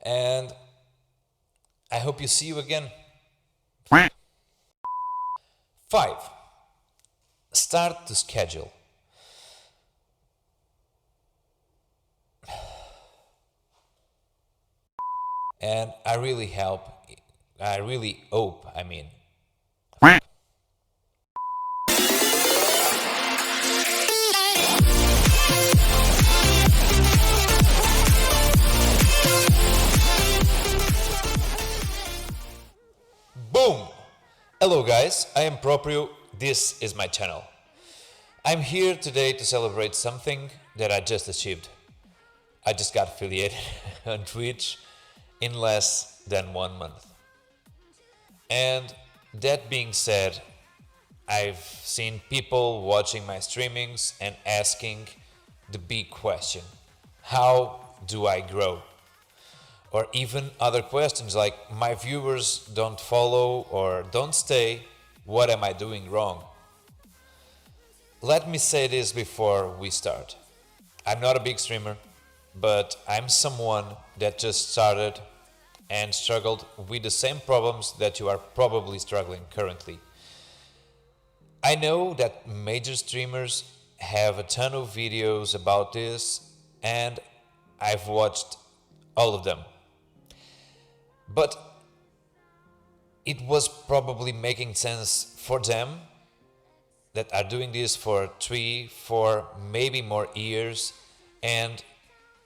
And I hope you see you again. 5. Start to schedule. And I really hope, boom! Hello guys, I am Proprio, this is my channel. I'm here today to celebrate something that I just achieved. I just got affiliated on Twitch in less than 1 month. And that being said, I've seen people watching my streamings and asking the big question: how do I grow? Or even other questions like, my viewers don't follow or don't stay, what am I doing wrong? Let me say this before we start. I'm not a big streamer, but I'm someone that just started and struggled with the same problems that you are probably struggling currently. I know that major streamers have a ton of videos about this, and I've watched all of them. But it was probably making sense for them that are doing this for 3, 4, maybe more years, and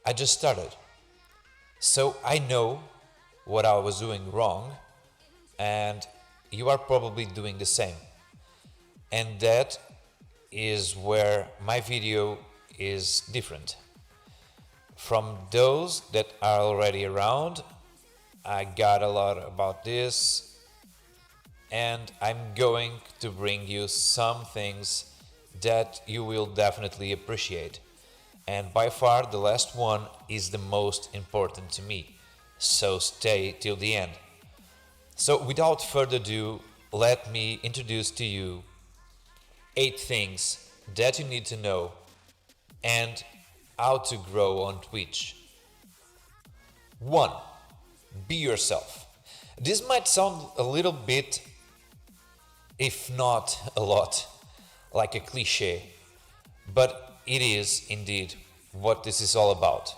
I just started. So I know what I was doing wrong, and you are probably doing the same. And that is where my video is different. From those that are already around, I got a lot about this, and I'm going to bring you some things that you will definitely appreciate. And by far the last one is the most important to me, so stay till the end. So without further ado, let me introduce to you 8 things that you need to know and how to grow on Twitch. 1. Be yourself. This might sound a little bit, if not a lot, like a cliche, but it is indeed what this is all about.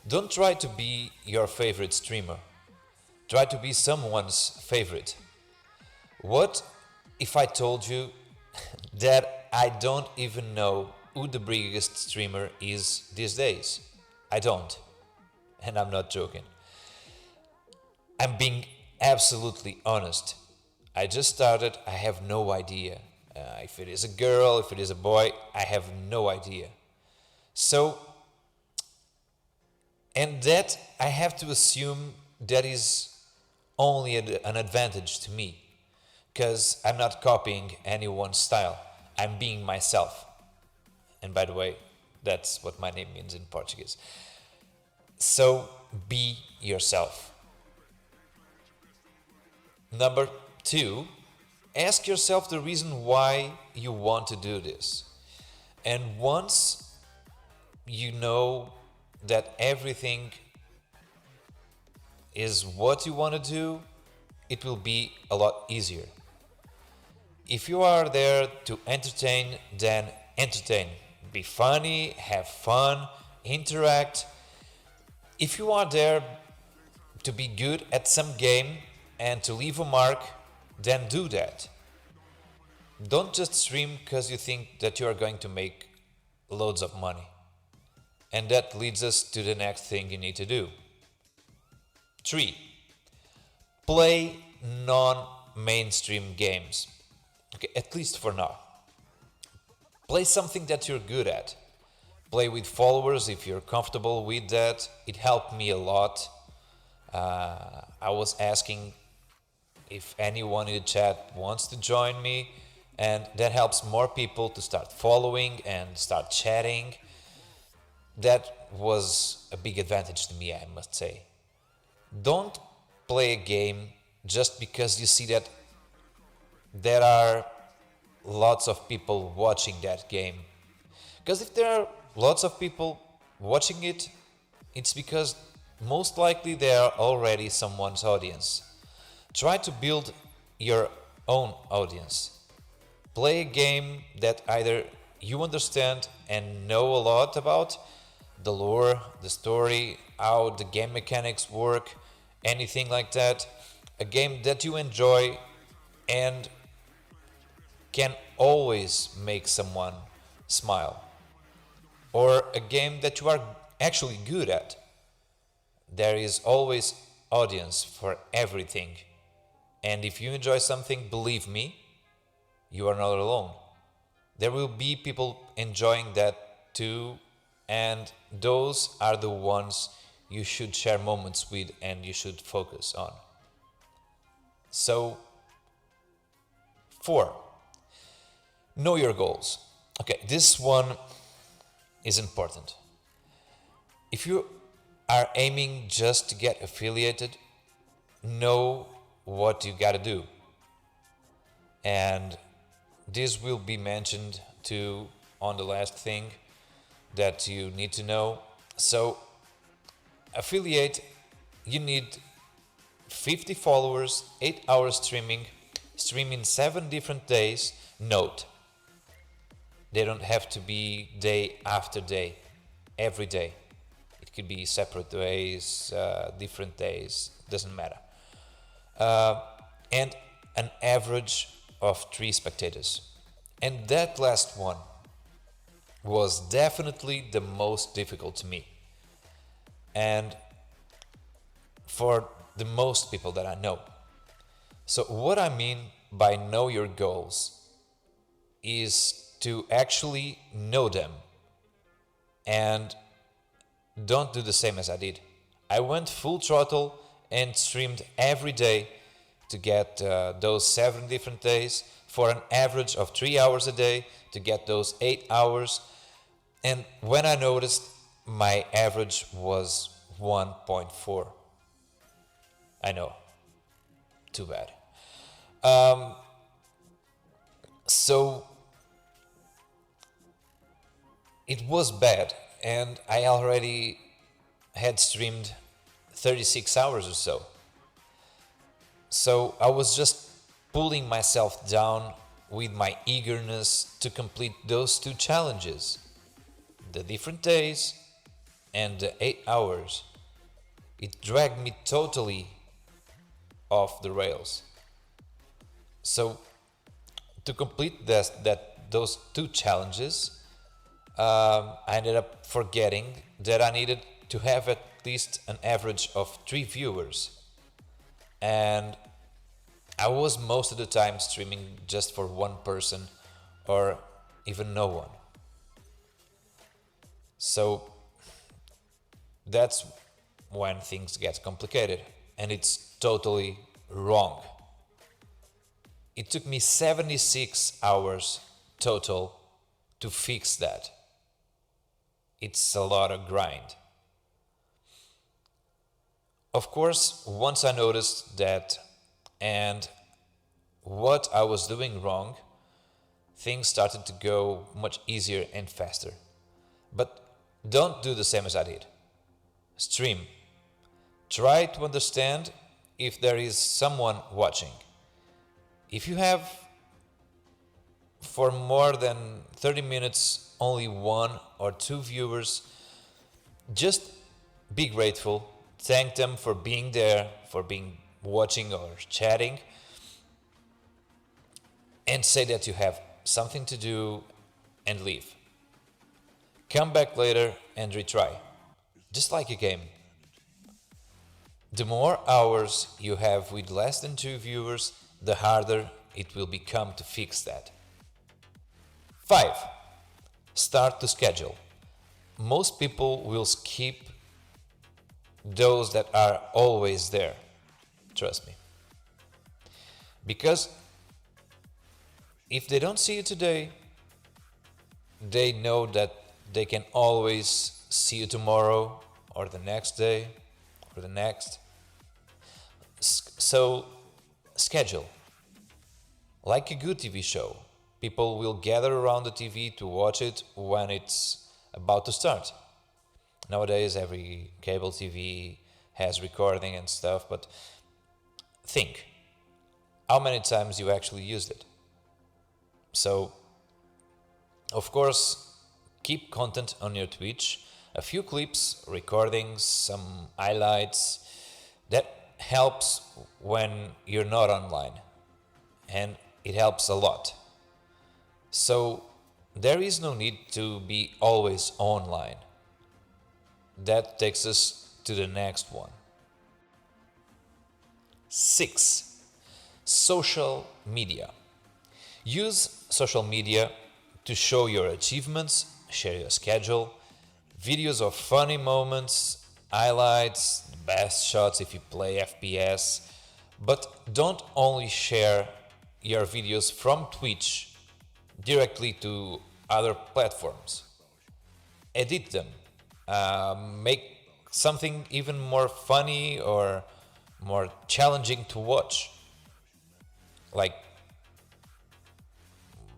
Don't try to be your favorite streamer. Try to be someone's favorite. What if I told you that I don't even know who the biggest streamer is these days? I don't. And I'm not joking. I'm being absolutely honest. I just started, I have no idea. If it is a girl, if it is a boy, I have no idea. So, and that I have to assume that is only an advantage to me, because I'm not copying anyone's style. I'm being myself. And by the way, that's what my name means in Portuguese. So, be yourself. Number 2, ask yourself the reason why you want to do this. And once you know that everything is what you want to do, it will be a lot easier. If you are there to entertain, then entertain. Be funny, have fun, interact. If you are there to be good at some game and to leave a mark, then do that. Don't just stream because you think that you are going to make loads of money. And that leads us to the next thing you need to do. 3. Play non-mainstream games. Okay, at least for now. Play something that you're good at. Play with followers if you're comfortable with that. It helped me a lot. I was asking if anyone in the chat wants to join me, and that helps more people to start following and start chatting. That was a big advantage to me, I must say. Don't play a game just because you see that there are lots of people watching that game. Because if there are lots of people watching it, it's because most likely they are already someone's audience. Try to build your own audience. Play a game that either you understand and know a lot about, the lore, the story, how the game mechanics work, anything like that. A game that you enjoy and can always make someone smile. Or a game that you are actually good at. There is always audience for everything. And if you enjoy something, believe me, you are not alone. There will be people enjoying that too, and those are the ones you should share moments with and you should focus on. So, 4. Know your goals. Okay, this one is important. If you are aiming just to get affiliated, know what you gotta do. And this will be mentioned too on the last thing that you need to know. So, affiliate, you need 50 followers, 8 hours streaming 7 different days. Note, they don't have to be day after day, every day. It could be separate days, different days, doesn't matter. And an average of 3 spectators. And that last one was definitely the most difficult to me. And for the most people that I know. So what I mean by know your goals is to actually know them and don't do the same as I did. I went full throttle and streamed every day to get those 7 different days for an average of 3 hours a day to get those 8 hours. And when I noticed, my average was 1.4. I know, too bad. So it was bad, and I already had streamed 36 hours or so. So I was just pulling myself down with my eagerness to complete those 2 challenges, the different days and the 8 hours. It dragged me totally off the rails. So to complete those 2 challenges, I ended up forgetting that I needed to have at least an average of 3 viewers. And I was most of the time streaming just for one person or even no one. So that's when things get complicated, and it's totally wrong. It took me 76 hours total to fix that. It's a lot of grind. Of course, once I noticed that and what I was doing wrong, things started to go much easier and faster. But don't do the same as I did. Stream. Try to understand if there is someone watching. If you have for more than 30 minutes only 1 or 2 viewers, just be grateful. Thank them for being there, for being watching or chatting, and say that you have something to do and leave. Come back later and retry. Just like a game. The more hours you have with less than 2 viewers, the harder it will become to fix that. 5. Start to schedule. Most people will skip those that are always there. Trust me. Because if they don't see you today, they know that they can always see you tomorrow or the next day or the next. So schedule. Like a good TV show, people will gather around the TV to watch it when it's about to start. Nowadays, every cable TV has recording and stuff, but think how many times you actually used it. So, of course, keep content on your Twitch, a few clips, recordings, some highlights. That helps when you're not online, and it helps a lot. So there is no need to be always online. That takes us to the next one. 6. Social media. Use social media to show your achievements, share your schedule, videos of funny moments, highlights, the best shots if you play FPS. But don't only share your videos from Twitch directly to other platforms. Edit them. Make something even more funny or more challenging to watch. Like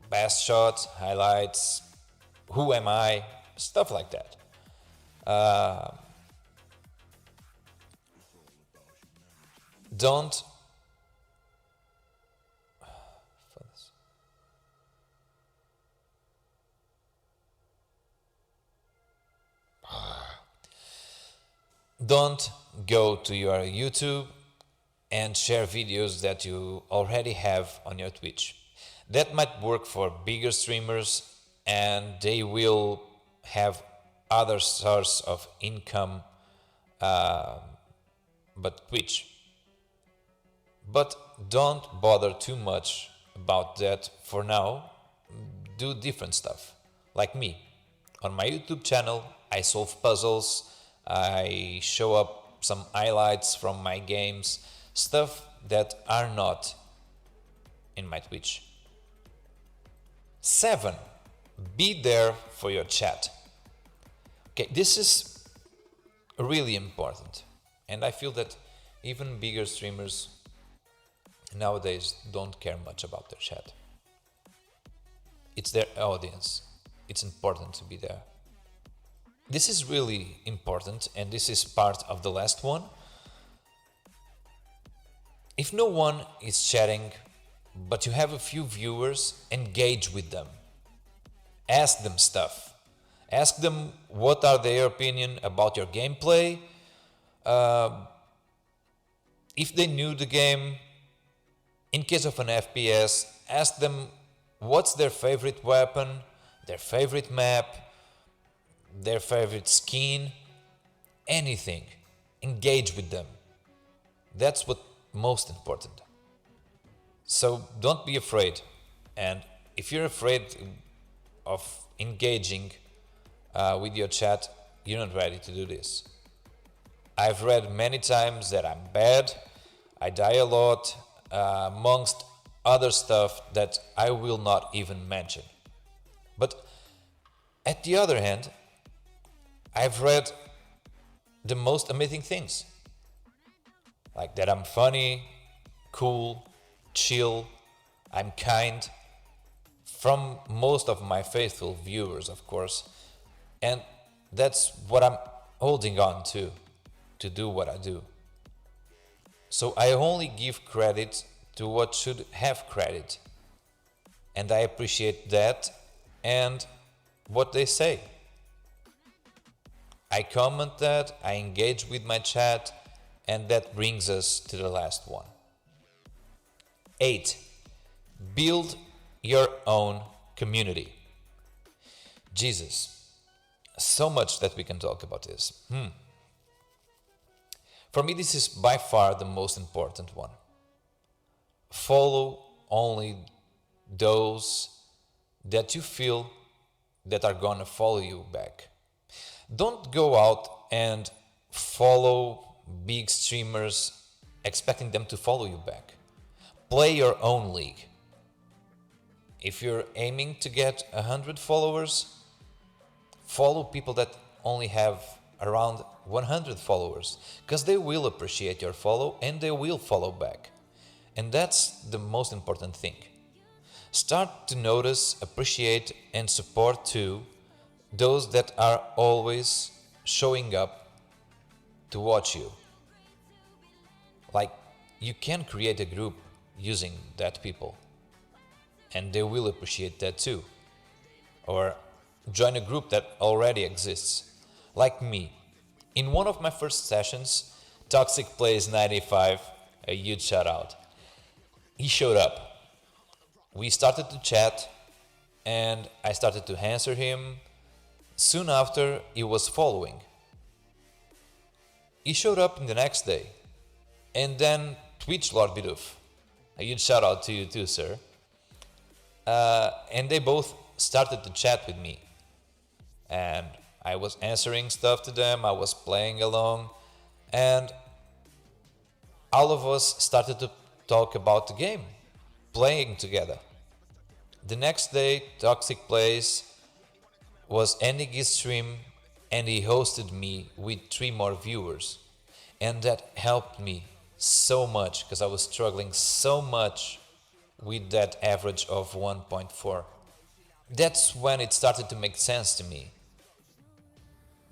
best shots, highlights, who am I, stuff like that. Don't Don't go to your YouTube and share videos that you already have on your Twitch. That might work for bigger streamers and they will have other source of income, but Twitch. But don't bother too much about that for now. Do different stuff, like me. On my YouTube channel, I solve puzzles, I show up some highlights from my games, stuff that are not in my Twitch. 7. Be there for your chat. Okay, this is really important, and I feel that even bigger streamers nowadays don't care much about their chat. It's their audience. It's important to be there. This is really important, and this is part of the last one. If no one is chatting, but you have a few viewers, engage with them. Ask them stuff. Ask them what are their opinion about your gameplay. If they knew the game, in case of an FPS, ask them what's their favorite weapon, their favorite map, their favorite skin, anything. Engage with them. That's what most important. So don't be afraid. And if you're afraid of engaging with your chat, you're not ready to do this. I've read many times that I'm bad, I die a lot, amongst other stuff that I will not even mention. But at the other hand, I've read the most amazing things. Like that I'm funny, cool, chill, I'm kind, from most of my faithful viewers, of course. And that's what I'm holding on to do what I do. So I only give credit to what should have credit. And I appreciate that and what they say. I comment that, I engage with my chat, and that brings us to the last one. 8. Build your own community. Jesus, so much that we can talk about this. For me, this is by far the most important one. Follow only those that you feel that are gonna follow you back. Don't go out and follow big streamers expecting them to follow you back. Play your own league. If you're aiming to get 100 followers, follow people that only have around 100 followers, because they will appreciate your follow and they will follow back. And that's the most important thing. Start to notice, appreciate, and support too those that are always showing up to watch you. Like, you can create a group using that people, and they will appreciate that too. Or join a group that already exists. Like me. In one of my first sessions, Toxic Plays 95, a huge shout out. He showed up. We started to chat, and I started to answer him. Soon after, he was following. He showed up in the next day. And then Twitch Lord Bidoof. A huge shout out to you too, sir. And they both started to chat with me. And I was answering stuff to them, I was playing along, and all of us started to talk about the game, playing together. The next day, Toxic Plays was ending his stream, and he hosted me with 3 more viewers. And that helped me so much, because I was struggling so much with that average of 1.4. That's when it started to make sense to me.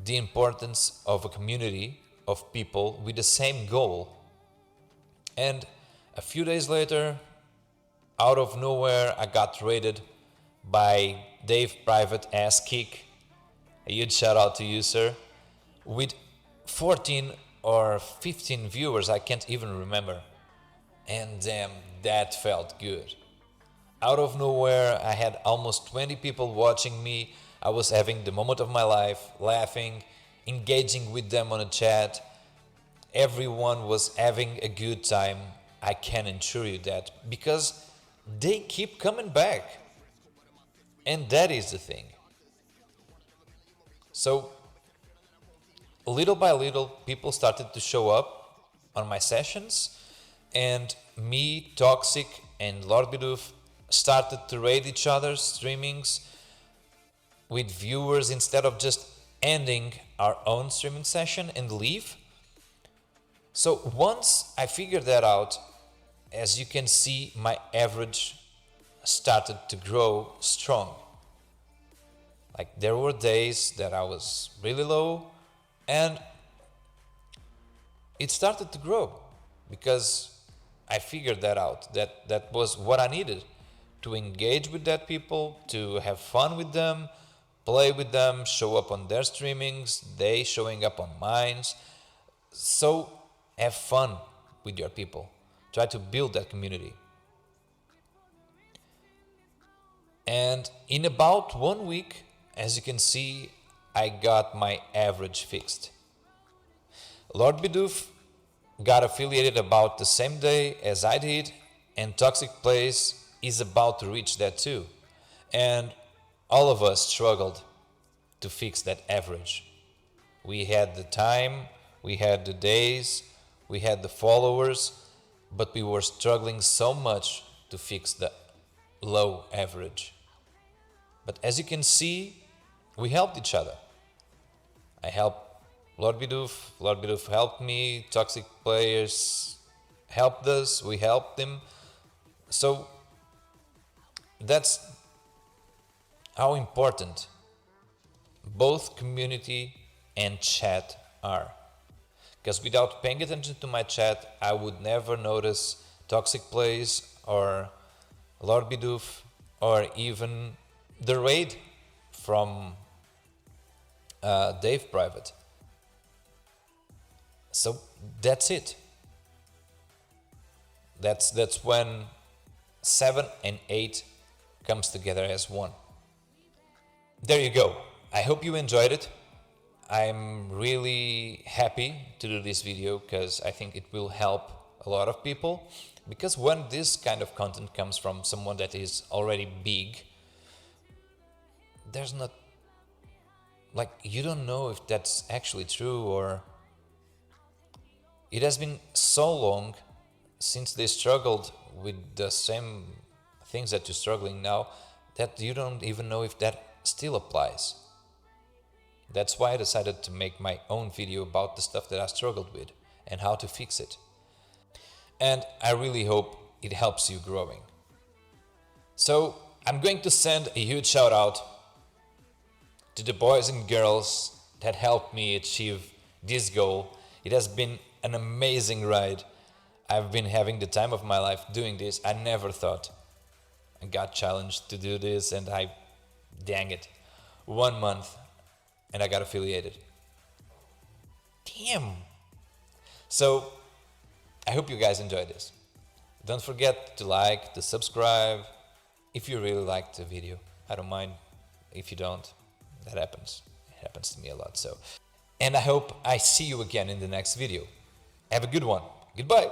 The importance of a community of people with the same goal. And a few days later, out of nowhere, I got raided by Dave Private Ass Kick. A huge shout out to you, sir. With 14 or 15 viewers, I can't even remember. And damn, that felt good. Out of nowhere, I had almost 20 people watching me. I was having the moment of my life, laughing, engaging with them on a chat. Everyone was having a good time. I can assure you that, because they keep coming back. And that is the thing. So, little by little, people started to show up on my sessions, and me, Toxic, and Lord Bidoof started to raid each other's streamings with viewers instead of just ending our own streaming session and leave. So once I figured that out, as you can see, my average started to grow strong. Like, there were days that I was really low, and it started to grow because I figured that out. That was what I needed, to engage with that people, to have fun with them, play with them, show up on their streamings, they showing up on mine. So have fun with your people. Try to build that community. And in about 1 week, as you can see, I got my average fixed. Lord Bidoof got affiliated about the same day as I did, and Toxic Plays is about to reach that too. And all of us struggled to fix that average. We had the time, we had the days, we had the followers, but we were struggling so much to fix the low average. But as you can see, we helped each other. I helped Lord Bidoof helped me, Toxic Players helped us, we helped them. So that's how important both community and chat are. Because without paying attention to my chat, I would never notice Toxic Plays or Lord Bidoof or even the raid from Dave Private. So that's it. That's when 7 and 8 comes together as one. There you go. I hope you enjoyed it. I'm really happy to do this video because I think it will help a lot of people. Because when this kind of content comes from someone that is already big, there's not, like, you don't know if that's actually true, or it has been so long since they struggled with the same things that you're struggling now that you don't even know if that still applies. That's why I decided to make my own video about the stuff that I struggled with and how to fix it. And I really hope it helps you growing. So I'm going to send a huge shout out to the boys and girls that helped me achieve this goal. It has been an amazing ride. I've been having the time of my life doing this. I never thought I got challenged to do this, and dang it, 1 month and I got affiliated. Damn. So I hope you guys enjoyed this. Don't forget to like, to subscribe if you really liked the video. I don't mind if you don't. That happens. It happens to me a lot. So, and I hope I see you again in the next video. Have a good one. Goodbye.